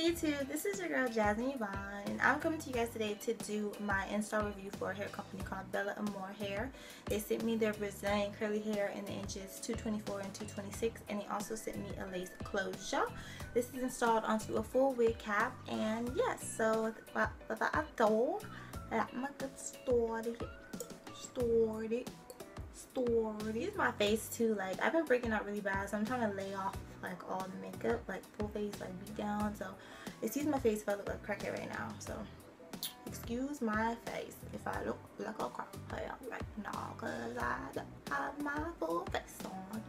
YouTube, this is your girl Jasmine Yvonne, and I'm coming to you guys today to do my install review for a hair company called BellaAmoreHair. They sent me their Brazilian curly hair in the inches 224 and 226, and they also sent me a lace closure. This is installed onto a full wig cap, and yes, so without a dog, I'm gonna get started. Use my face too. Like, I've been breaking out really bad, so I'm trying to lay off like all the makeup, like full face, like beat down. So excuse my face if I look like a crackhead right now. So excuse my face if I look like a crackhead right now, cause I don't have my full face on.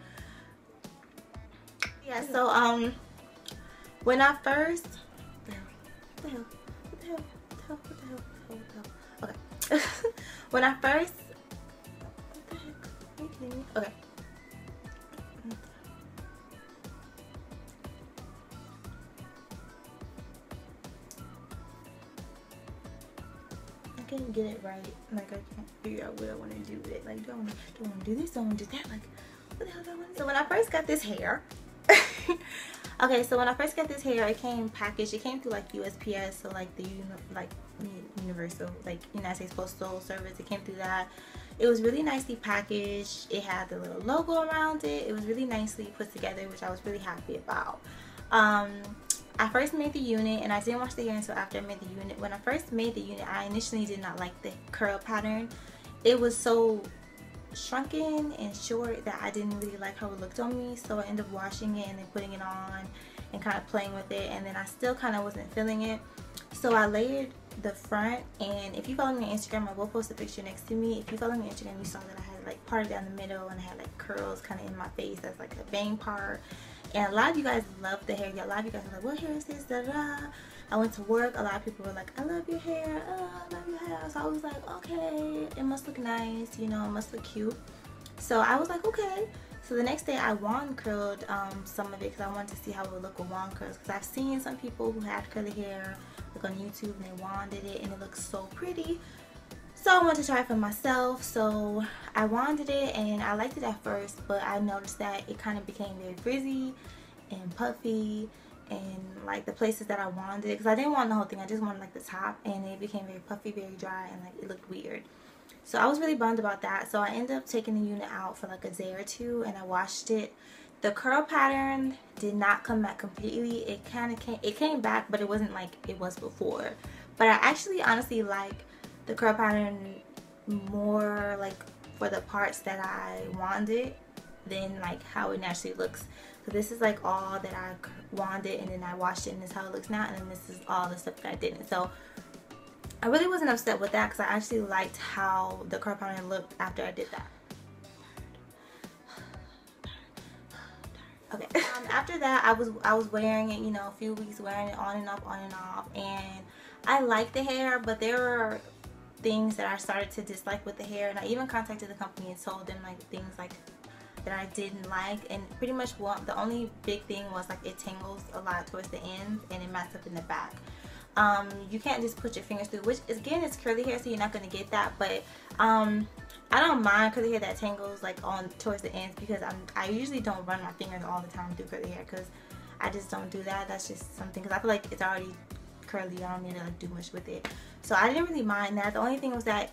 Yeah. So when I first okay. When I first okay. I can't get it right. Like, I can't figure out what I want to do with it. Like, do I want to do this? Do I want to do that? Like, what the hell do I want to do? So when I first got this hair, okay, so when I first got this hair, it came packaged. It came through like USPS, so like the Universal, like United States Postal Service. It came through that. It was really nicely packaged. It had the little logo around it. It was really nicely put together, which I was really happy about. I first made the unit, and I didn't wash the hair until after I made the unit. When I first made the unit, I initially did not like the curl pattern. It was so shrunken and short that I didn't really like how it looked on me, so I ended up washing it and then putting it on and kind of playing with it, and then I still kind of wasn't feeling it. So I layered the front, and if you follow me on Instagram, I will post a picture next to me. If you follow me on Instagram, you saw that I had like parted down the middle and I had like curls kind of in my face. That's like the bang part. And a lot of you guys love the hair. A lot of you guys are like, what hair is this? Da, da, da. I went to work. A lot of people were like, I love your hair. I love your hair. So I was like, okay, it must look nice. You know, it must look cute. So I was like, okay. So the next day I wand curled some of it because I wanted to see how it would look with wand curls. Because I've seen some people who had curly hair like on YouTube and they wanded it and it looks so pretty. So I wanted to try it for myself. So I wanded it and I liked it at first, but I noticed that it kind of became very frizzy and puffy, and like the places that I wanded, because I didn't want the whole thing, I just wanted like the top, and it became very puffy, very dry, and like it looked weird. So I was really bummed about that. So I ended up taking the unit out for like a day or two and I washed it. The curl pattern did not come back completely. It kind of came back, but it wasn't like it was before. But I actually honestly like the curl pattern more like for the parts that I wanded than like how it naturally looks. So this is like all that I wanded and then I washed it, and this is how it looks now, and then this is all the stuff that I didn't. So I really wasn't upset with that because I actually liked how the curl pattern looked after I did that. Okay. After that, I was wearing it, you know, a few weeks wearing it on and off, and I like the hair, but there were things that I started to dislike with the hair, and I even contacted the company and told them like things like that I didn't like, and pretty much the only big thing was like it tangles a lot towards the ends and it mats up in the back. You can't just put your fingers through, which again is curly hair, so you're not going to get that, but I don't mind curly hair that tangles like on towards the ends, because I usually don't run my fingers all the time through curly hair because I just don't do that. That's just something, because I feel like it's already curly, I don't need to like do much with it. So I didn't really mind that. The only thing was that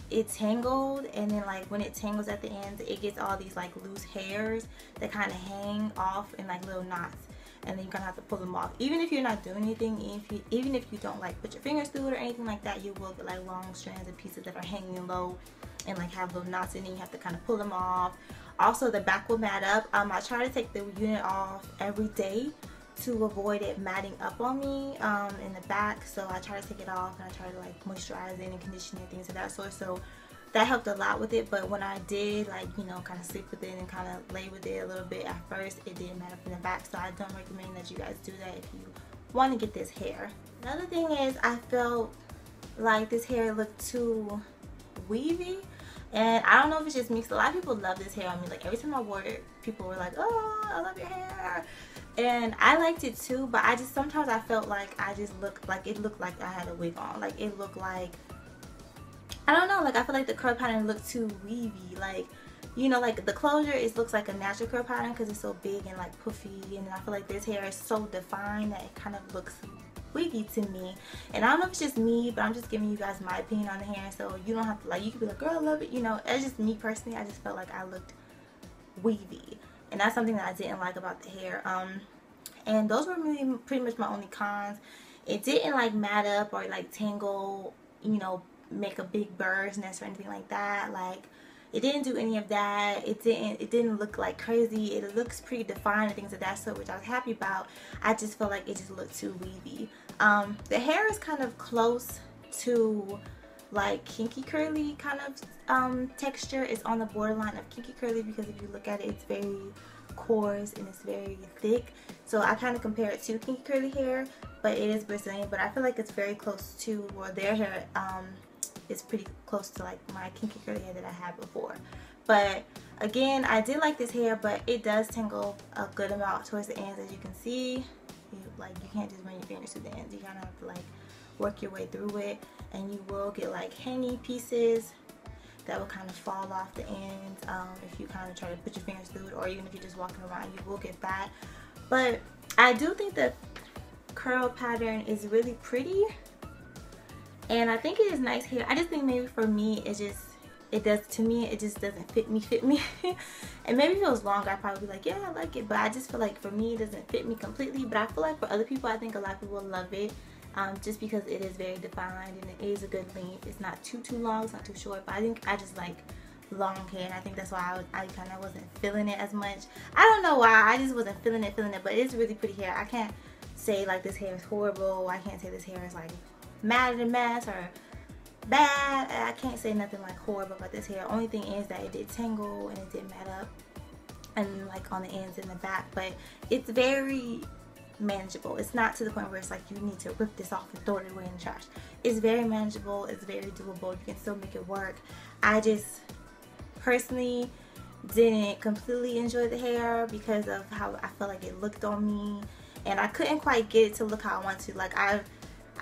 it tangled, and then like when it tangles at the ends, it gets all these like loose hairs that kind of hang off in like little knots, and then you're gonna have to pull them off. Even if you're not doing anything, even if you don't like put your fingers through it or anything like that, you will get like long strands of pieces that are hanging low and like have little knots in it. You have to kind of pull them off. Also, the back will mat up. I try to take the unit off every day to avoid it matting up on me in the back. So I try to take it off, and I try to like moisturize it and condition it, things of that sort. So that helped a lot with it. But when I did like, you know, kind of sleep with it and kind of lay with it a little bit at first, it did mat up in the back. So I don't recommend that you guys do that if you want to get this hair. Another thing is, I felt like this hair looked too weavy, and I don't know if it's just me, because a lot of people love this hair on me. Like every time I wore it, people were like, oh, I love your hair, and I liked it too, but I just sometimes I felt like I just looked like it looked like I had a wig on. Like it looked like, I don't know, like I feel like the curl pattern looked too weavy. Like, you know, like the closure, it looks like a natural curl pattern because it's so big and like puffy, and I feel like this hair is so defined that it kind of looks wavy to me. And I don't know if it's just me, but I'm just giving you guys my opinion on the hair, so you don't have to, like, you could be like, girl, I love it, you know. It's just me personally, I just felt like I looked wavy, and that's something that I didn't like about the hair. And those were really pretty much my only cons. It didn't like mat up or like tangle, you know, make a big bird's nest or anything like that. Like, it didn't do any of that. It didn't look like crazy. It looks pretty defined and things of that sort, which I was happy about. I just felt like it just looked too wavy. The hair is kind of close to like kinky curly kind of texture. It's on the borderline of kinky curly because if you look at it, it's very coarse and it's very thick. So I kind of compare it to kinky curly hair, but it is Brazilian. But I feel like it's very close to, well, their hair is pretty close to like my kinky curly hair that I had before. But again, I did like this hair, but it does tangle a good amount towards the ends, as you can see. You can't just run your fingers to the ends. You kind of have to like work your way through it, and you will get like hanging pieces that will kind of fall off the ends if you kind of try to put your fingers through it, or even if you're just walking around, you will get that. But I do think the curl pattern is really pretty, and I think it is nice hair. I just think maybe for me, it just doesn't fit me. And maybe if it was longer, I'd probably be like, yeah, I like it, but I just feel like for me, it doesn't fit me completely. But I feel like for other people, I think a lot of people love it. Just because it is very defined and it is a good length. It's not too long, it's not too short, but I think I just like long hair, and I think that's why I kind of wasn't feeling it as much. I don't know why, I just wasn't feeling it, but it's really pretty hair. I can't say like this hair is horrible. I can't say this hair is like mad at a mess or bad. I can't say nothing like horrible about this hair. Only thing is that it did tangle and it did mat up and like on the ends and the back, but it's very manageable. It's not to the point where it's like you need to rip this off and throw it away in the trash. It's very manageable. It's very doable. You can still make it work. I just personally didn't completely enjoy the hair because of how I felt like it looked on me, and I couldn't quite get it to look how I want to. Like I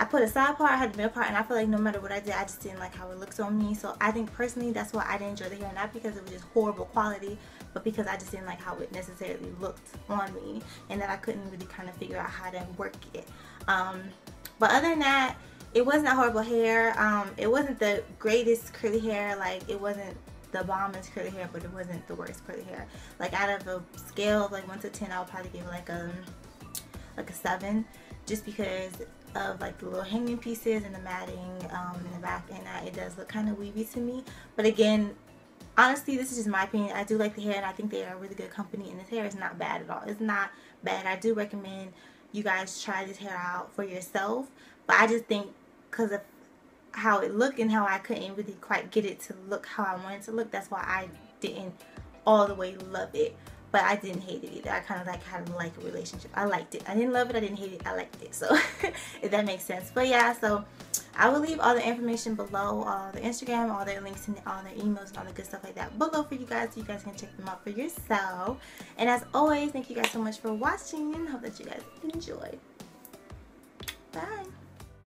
put a side part, I had the middle part, and I feel like no matter what I did, I just didn't like how it looks on me. So I think personally that's why I didn't enjoy the hair, not because it was just horrible quality, but because I just didn't like how it necessarily looked on me, and that I couldn't really kind of figure out how to work it. But other than that, it wasn't a horrible hair. It wasn't the greatest curly hair. Like, it wasn't the bombest curly hair, but it wasn't the worst curly hair. Like, out of a scale of like 1 to 10, I would probably give it like a 7, just because of like the little hanging pieces and the matting in the back, and it does look kind of weavy to me. But again, honestly, this is just my opinion. I do like the hair, and I think they are a really good company, and this hair is not bad at all. It's not bad. I do recommend you guys try this hair out for yourself, but I just think because of how it looked and how I couldn't really quite get it to look how I wanted to look, that's why I didn't all the way love it. But I didn't hate it either. I kind of like had like a relationship. I liked it. I didn't love it. I didn't hate it. I liked it. So if that makes sense. But yeah, so I will leave all the information below, all the Instagram, all their links, and all their emails and all the good stuff like that below for you guys, so you guys can check them out for yourself. And as always, thank you guys so much for watching, and hope that you guys enjoy. Bye.